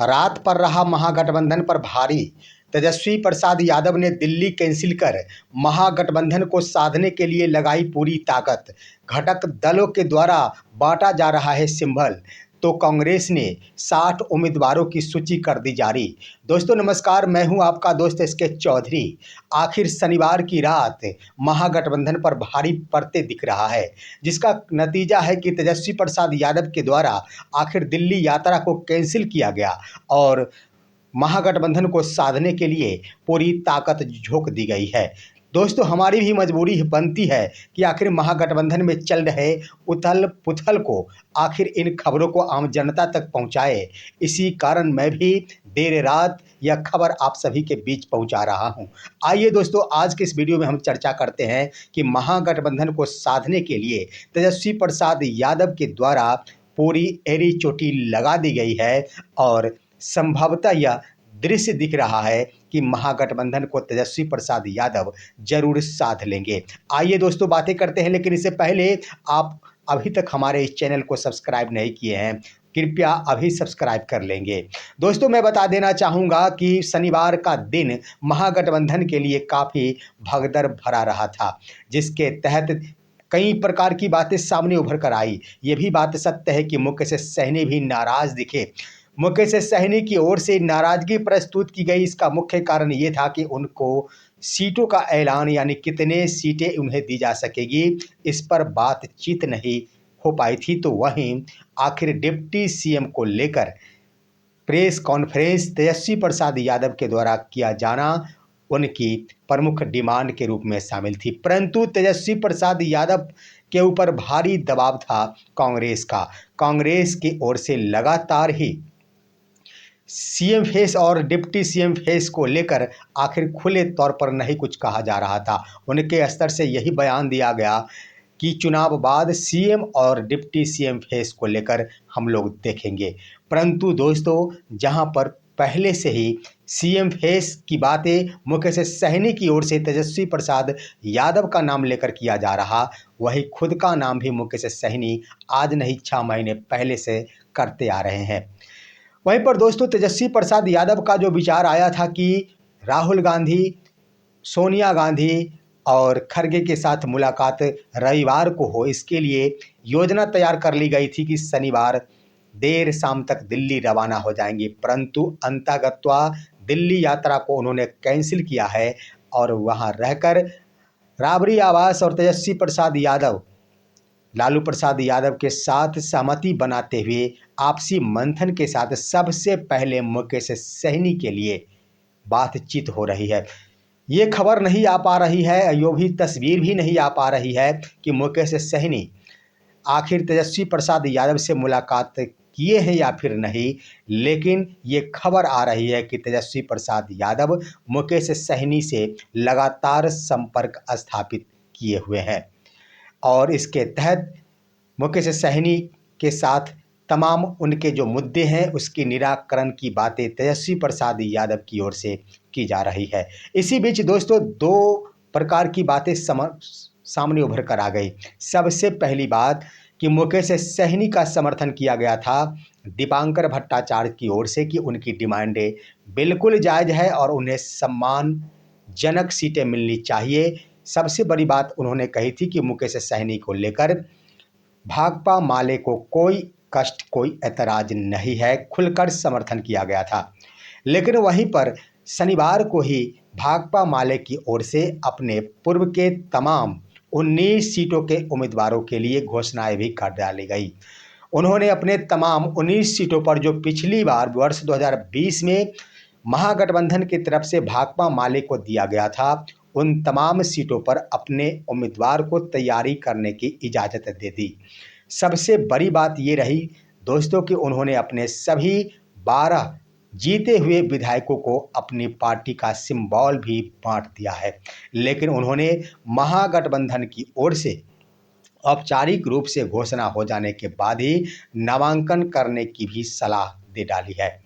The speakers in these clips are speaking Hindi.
रात पर रहा महागठबंधन पर भारी। तेजस्वी प्रसाद यादव ने दिल्ली कैंसिल कर महागठबंधन को साधने के लिए लगाई पूरी ताकत। घटक दलों के द्वारा बांटा जा रहा है सिंबल, तो कांग्रेस ने 60 उम्मीदवारों की सूची कर दी जारी। दोस्तों नमस्कार, मैं हूं आपका दोस्त एसके चौधरी। आखिर शनिवार की रात महागठबंधन पर भारी पड़ते दिख रहा है, जिसका नतीजा है कि तेजस्वी प्रसाद यादव के द्वारा आखिर दिल्ली यात्रा को कैंसिल किया गया और महागठबंधन को साधने के लिए पूरी ताकत झोंक दी गई है। दोस्तों हमारी भी मजबूरी बनती है कि आखिर महागठबंधन में चल रहे उथल पुथल को आखिर इन खबरों को आम जनता तक पहुंचाए। इसी कारण मैं भी देर रात यह खबर आप सभी के बीच पहुंचा रहा हूं। आइए दोस्तों, आज के इस वीडियो में हम चर्चा करते हैं कि महागठबंधन को साधने के लिए तेजस्वी प्रसाद यादव के द्वारा पूरी एड़ी चोटी लगा दी गई है और संभवतः यह दृश्य दिख रहा है कि महागठबंधन को तेजस्वी प्रसाद यादव जरूर साध लेंगे। आइए दोस्तों बातें करते हैं, लेकिन इससे पहले आप अभी तक हमारे इस चैनल को सब्सक्राइब नहीं किए हैं, कृपया अभी सब्सक्राइब कर लेंगे। दोस्तों मैं बता देना चाहूँगा कि शनिवार का दिन महागठबंधन के लिए काफ़ी भगदड़ भरा रहा था, जिसके तहत कई प्रकार की बातें सामने उभर कर आई। ये भी बात सत्य है कि मुकेश सहनी भी नाराज दिखे। मुकेश सहनी की ओर से नाराजगी प्रस्तुत की गई। इसका मुख्य कारण ये था कि उनको सीटों का ऐलान, यानी कितने सीटें उन्हें दी जा सकेगी, इस पर बातचीत नहीं हो पाई थी। तो वहीं आखिर डिप्टी सीएम को लेकर प्रेस कॉन्फ्रेंस तेजस्वी प्रसाद यादव के द्वारा किया जाना उनकी प्रमुख डिमांड के रूप में शामिल थी। परंतु तेजस्वी प्रसाद यादव के ऊपर भारी दबाव था कांग्रेस का। कांग्रेस की ओर से लगातार ही सीएम फेस और डिप्टी सीएम फेस को लेकर आखिर खुले तौर पर नहीं कुछ कहा जा रहा था। उनके स्तर से यही बयान दिया गया कि चुनाव बाद सीएम और डिप्टी सीएम फेस को लेकर हम लोग देखेंगे। परंतु दोस्तों, जहां पर पहले से ही सीएम फेस की बातें मुकेश सहनी की ओर से तेजस्वी प्रसाद यादव का नाम लेकर किया जा रहा, वही खुद का नाम भी मुकेश सहनी आज नहीं 6 महीने पहले से करते आ रहे हैं। वहीं पर दोस्तों तेजस्वी प्रसाद यादव का जो विचार आया था कि राहुल गांधी, सोनिया गांधी और खड़गे के साथ मुलाकात रविवार को हो, इसके लिए योजना तैयार कर ली गई थी कि शनिवार देर शाम तक दिल्ली रवाना हो जाएंगे। परंतु अंततः दिल्ली यात्रा को उन्होंने कैंसिल किया है और वहां रहकर राबड़ी आवास और तेजस्वी प्रसाद यादव, लालू प्रसाद यादव के साथ सहमति बनाते हुए आपसी मंथन के साथ सबसे पहले मुकेश सहनी के लिए बातचीत हो रही है। ये खबर नहीं आ पा रही है, यो भी तस्वीर भी नहीं आ पा रही है कि मुकेश सहनी आखिर तेजस्वी प्रसाद यादव से मुलाकात किए हैं या फिर नहीं, लेकिन ये खबर आ रही है कि तेजस्वी प्रसाद यादव मुकेश सहनी से लगातार संपर्क स्थापित किए हुए हैं और इसके तहत मुकेश सहनी के साथ तमाम उनके जो मुद्दे हैं उसकी निराकरण की बातें तेजस्वी प्रसाद यादव की ओर से की जा रही है। इसी बीच दोस्तों 2 प्रकार की बातें सामने उभर कर आ गई। सबसे पहली बात कि मुकेश सहनी का समर्थन किया गया था दीपांकर भट्टाचार्य की ओर से कि उनकी डिमांडें बिल्कुल जायज़ है और उन्हें सम्मानजनक सीटें मिलनी चाहिए। सबसे बड़ी बात उन्होंने कही थी कि मुकेश सहनी को लेकर भाकपा माले को कोई कष्ट, कोई ऐतराज नहीं है, खुलकर समर्थन किया गया था। लेकिन वहीं पर शनिवार को ही भाकपा माले की ओर से अपने पूर्व के तमाम 19 सीटों के उम्मीदवारों के लिए घोषणाएं भी कर डाली गई। उन्होंने अपने तमाम 19 सीटों पर जो पिछली बार वर्ष 2020 में महागठबंधन की तरफ से भाकपा माले को दिया गया था, उन तमाम सीटों पर अपने उम्मीदवार को तैयारी करने की इजाज़त दे दी। सबसे बड़ी बात ये रही दोस्तों कि उन्होंने अपने सभी 12 जीते हुए विधायकों को अपनी पार्टी का सिंबल भी बांट दिया है। लेकिन उन्होंने महागठबंधन की ओर से औपचारिक रूप से घोषणा हो जाने के बाद ही नामांकन करने की भी सलाह दे डाली है।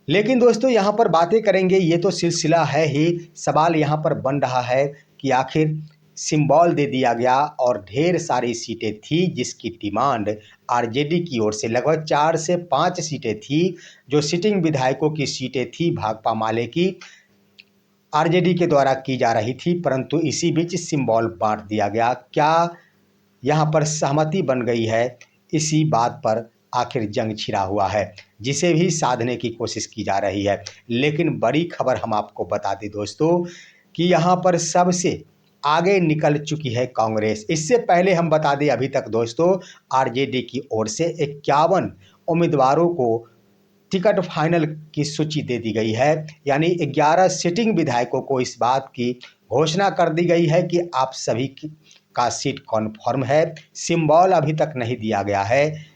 लेकिन दोस्तों यहाँ पर बातें करेंगे, ये तो सिलसिला है ही। सवाल यहाँ पर बन रहा है कि आखिर सिंबल दे दिया गया और ढेर सारी सीटें थी जिसकी डिमांड आरजेडी की ओर से लगभग 4 से 5 सीटें थी जो सिटिंग विधायकों की सीटें थी भाकपा माले की आरजेडी के द्वारा की जा रही थी, परंतु इसी बीच सिंबल बांट दिया गया। क्या यहाँ पर सहमति बन गई है? इसी बात पर आखिर जंग छिड़ा हुआ है जिसे भी साधने की कोशिश की जा रही है। लेकिन बड़ी खबर हम आपको बता दें दोस्तों कि यहाँ पर सबसे आगे निकल चुकी है कांग्रेस। इससे पहले हम बता दें अभी तक दोस्तों आरजेडी की ओर से 51 उम्मीदवारों को टिकट फाइनल की सूची दे दी गई है, यानी 11 सिटिंग विधायकों को इस बात की घोषणा कर दी गई है कि आप सभी का सीट कन्फर्म है। सिंबल अभी तक नहीं दिया गया है।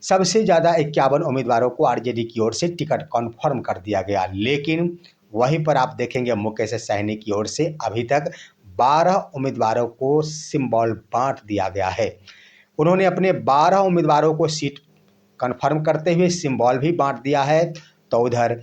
सबसे ज़्यादा 51 उम्मीदवारों को आरजेडी की ओर से टिकट कन्फर्म कर दिया गया, लेकिन वहीं पर आप देखेंगे मुकेश सहनी की ओर से अभी तक 12 उम्मीदवारों को सिंबल बांट दिया गया है। उन्होंने अपने 12 उम्मीदवारों को सीट कन्फर्म करते हुए सिंबल भी बांट दिया है। तो उधर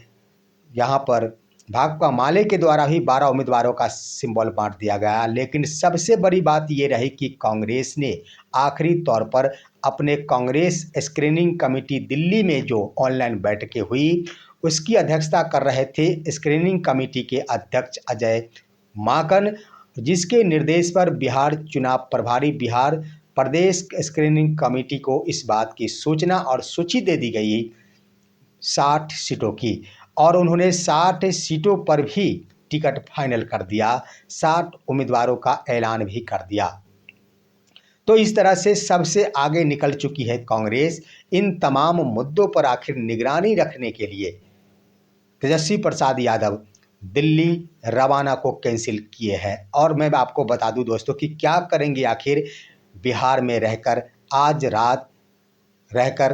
यहाँ पर भाकपा माले के द्वारा भी 12 उम्मीदवारों का सिंबल बांट दिया गया, लेकिन सबसे बड़ी बात ये रही कि कांग्रेस ने आखिरी तौर पर अपने कांग्रेस स्क्रीनिंग कमेटी दिल्ली में जो ऑनलाइन बैठकें हुई उसकी अध्यक्षता कर रहे थे स्क्रीनिंग कमेटी के अध्यक्ष अजय माकन, जिसके निर्देश पर बिहार चुनाव प्रभारी बिहार प्रदेश स्क्रीनिंग कमेटी को इस बात की सूचना और सूची दे दी गई 60 सीटों की, और उन्होंने 60 सीटों पर भी टिकट फाइनल कर दिया, 60 उम्मीदवारों का ऐलान भी कर दिया। तो इस तरह से सबसे आगे निकल चुकी है कांग्रेस। इन तमाम मुद्दों पर आखिर निगरानी रखने के लिए तेजस्वी प्रसाद यादव दिल्ली रवाना को कैंसिल किए हैं। और मैं आपको बता दूं दोस्तों कि क्या करेंगे आखिर बिहार में रहकर, आज रात रहकर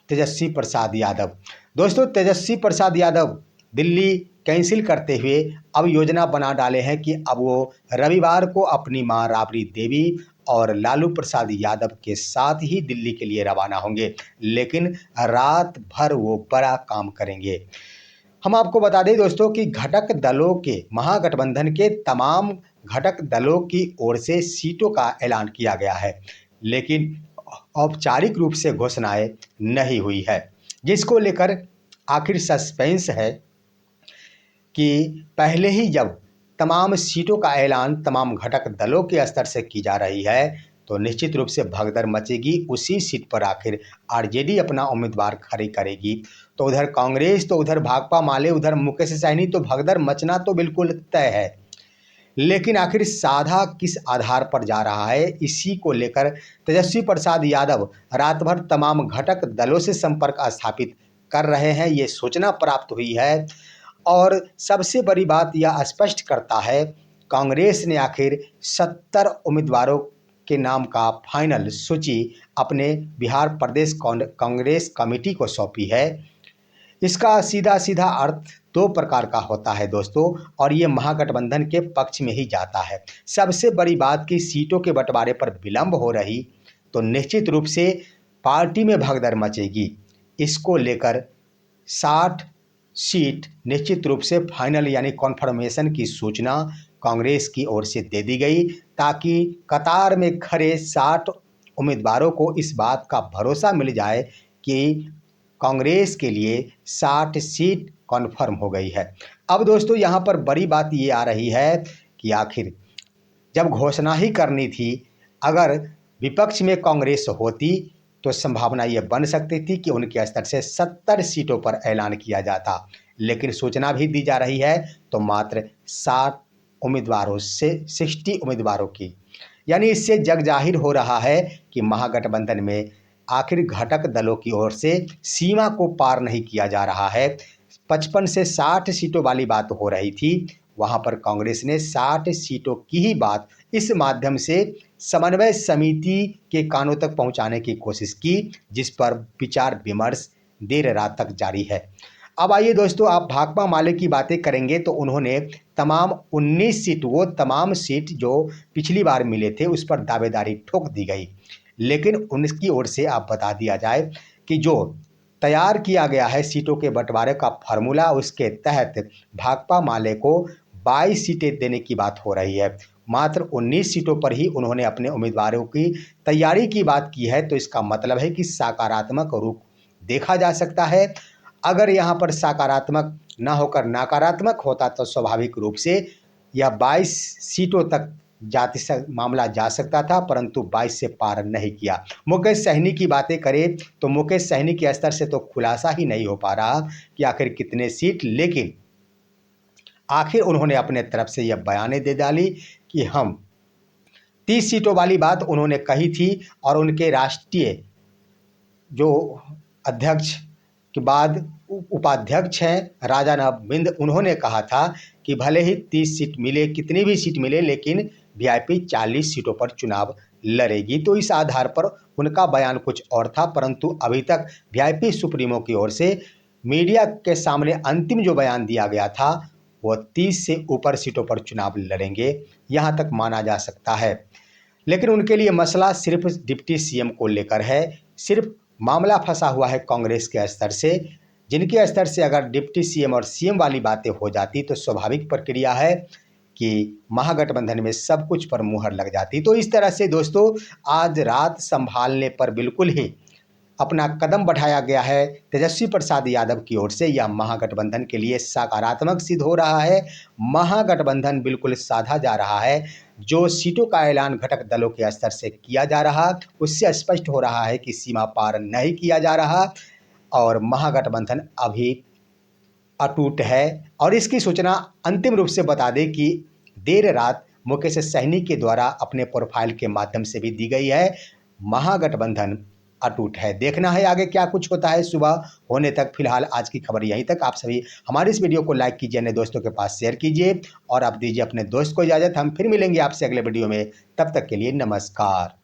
तेजस्वी प्रसाद यादव। दोस्तों तेजस्वी प्रसाद यादव दिल्ली कैंसिल करते हुए अब योजना बना डाले हैं कि अब वो रविवार को अपनी मां राबड़ी देवी और लालू प्रसाद यादव के साथ ही दिल्ली के लिए रवाना होंगे, लेकिन रात भर वो बड़ा काम करेंगे। हम आपको बता दें दोस्तों कि घटक दलों के महागठबंधन के तमाम घटक दलों की ओर से सीटों का ऐलान किया गया है, लेकिन औपचारिक रूप से घोषणाएं नहीं हुई है, जिसको लेकर आखिर सस्पेंस है कि पहले ही जब तमाम सीटों का ऐलान तमाम घटक दलों के स्तर से की जा रही है तो निश्चित रूप से भगदड़ मचेगी। उसी सीट पर आखिर आरजेडी अपना उम्मीदवार खड़ी करेगी, तो उधर कांग्रेस, तो उधर भाकपा माले, उधर मुकेश सहनी, तो भगदड़ मचना तो बिल्कुल तय है। लेकिन आखिर साधा किस आधार पर जा रहा है, इसी को लेकर तेजस्वी प्रसाद यादव रात भर तमाम घटक दलों से संपर्क स्थापित कर रहे हैं, ये सूचना प्राप्त हुई है। और सबसे बड़ी बात यह स्पष्ट करता है कांग्रेस ने आखिर 70 उम्मीदवारों के नाम का फाइनल सूची अपने बिहार प्रदेश कांग्रेस कमेटी को सौंपी है। इसका सीधा सीधा अर्थ दो प्रकार का होता है दोस्तों, और ये महागठबंधन के पक्ष में ही जाता है। सबसे बड़ी बात कि सीटों के बंटवारे पर विलंब हो रही तो निश्चित रूप से पार्टी में भगदड़ मचेगी। इसको लेकर 60 सीट निश्चित रूप से फाइनल यानी कॉन्फर्मेशन की सूचना कांग्रेस की ओर से दे दी गई, ताकि कतार में खड़े 60 उम्मीदवारों को इस बात का भरोसा मिल जाए कि कांग्रेस के लिए 60 सीट कन्फर्म हो गई है। अब दोस्तों यहाँ पर बड़ी बात ये आ रही है कि आखिर जब घोषणा ही करनी थी, अगर विपक्ष में कांग्रेस होती तो संभावना ये बन सकती थी कि उनके स्तर से 70 सीटों पर ऐलान किया जाता, लेकिन सूचना भी दी जा रही है तो मात्र 60 उम्मीदवारों से 60 उम्मीदवारों की, यानी इससे जग जाहिर हो रहा है कि महागठबंधन में आखिर घटक दलों की ओर से सीमा को पार नहीं किया जा रहा है। 55 से 60 सीटों वाली बात हो रही थी, वहां पर कांग्रेस ने 60 सीटों की ही बात इस माध्यम से समन्वय समिति के कानों तक पहुंचाने की कोशिश की, जिस पर विचार विमर्श देर रात तक जारी है। अब आइए दोस्तों, आप भाकपा माले की बातें करेंगे तो उन्होंने तमाम 19 सीट, वो तमाम सीट जो पिछली बार मिले थे उस पर दावेदारी ठोक दी गई, लेकिन उनकी ओर से आप बता दिया जाए कि जो तैयार किया गया है सीटों के बंटवारे का फार्मूला, उसके तहत भाकपा माले को 22 सीटें देने की बात हो रही है। मात्र 19 सीटों पर ही उन्होंने अपने उम्मीदवारों की तैयारी की बात की है, तो इसका मतलब है कि सकारात्मक रुख देखा जा सकता है। अगर यहाँ पर सकारात्मक ना होकर नकारात्मक होता तो स्वाभाविक रूप से यह 22 सीटों तक मामला जा सकता था, परंतु 22 से पार नहीं किया। मुकेश सहनी की बातें करें तो मुकेश सहनी के स्तर से तो खुलासा ही नहीं हो पा रहा कि आखिर कितने सीट, लेकिन आखिर उन्होंने अपने तरफ से यह बयाने दे डाली कि हम 30 सीटों वाली बात उन्होंने कही थी, और उनके राष्ट्रीय जो अध्यक्ष के बाद उपाध्यक्ष हैं राजा नवबिंद, उन्होंने कहा था कि भले ही 30 सीट मिले, कितनी भी सीट मिले, लेकिन वीआईपी 40 सीटों पर चुनाव लड़ेगी। तो इस आधार पर उनका बयान कुछ और था, परंतु अभी तक वीआईपी सुप्रीमो की ओर से मीडिया के सामने अंतिम जो बयान दिया गया था वो 30 से ऊपर सीटों पर चुनाव लड़ेंगे, यहाँ तक माना जा सकता है। लेकिन उनके लिए मसला सिर्फ डिप्टी सीएम को लेकर है, सिर्फ मामला फंसा हुआ है कांग्रेस के स्तर से, जिनके स्तर से अगर डिप्टी सीएम और सीएम वाली बातें हो जाती तो स्वाभाविक प्रक्रिया है कि महागठबंधन में सब कुछ पर मुहर लग जाती। तो इस तरह से दोस्तों आज रात संभालने पर बिल्कुल ही अपना कदम बढ़ाया गया है तेजस्वी प्रसाद यादव की ओर से। यह महागठबंधन के लिए सकारात्मक सिद्ध हो रहा है। महागठबंधन बिल्कुल साधा जा रहा है। जो सीटों का ऐलान घटक दलों के स्तर से किया जा रहा उससे स्पष्ट हो रहा है कि सीमा पार नहीं किया जा रहा और महागठबंधन अभी अटूट है। और इसकी सूचना अंतिम रूप से बता दें कि देर रात मुकेश सहनी के द्वारा अपने प्रोफाइल के माध्यम से भी दी गई है। महागठबंधन अटूट है। देखना है आगे क्या कुछ होता है सुबह होने तक। फिलहाल आज की खबर यहीं तक। आप सभी हमारे इस वीडियो को लाइक कीजिए, अपने दोस्तों के पास शेयर कीजिए और आप दीजिए अपने दोस्त को इजाज़त। हम फिर मिलेंगे आपसे अगले वीडियो में। तब तक के लिए नमस्कार।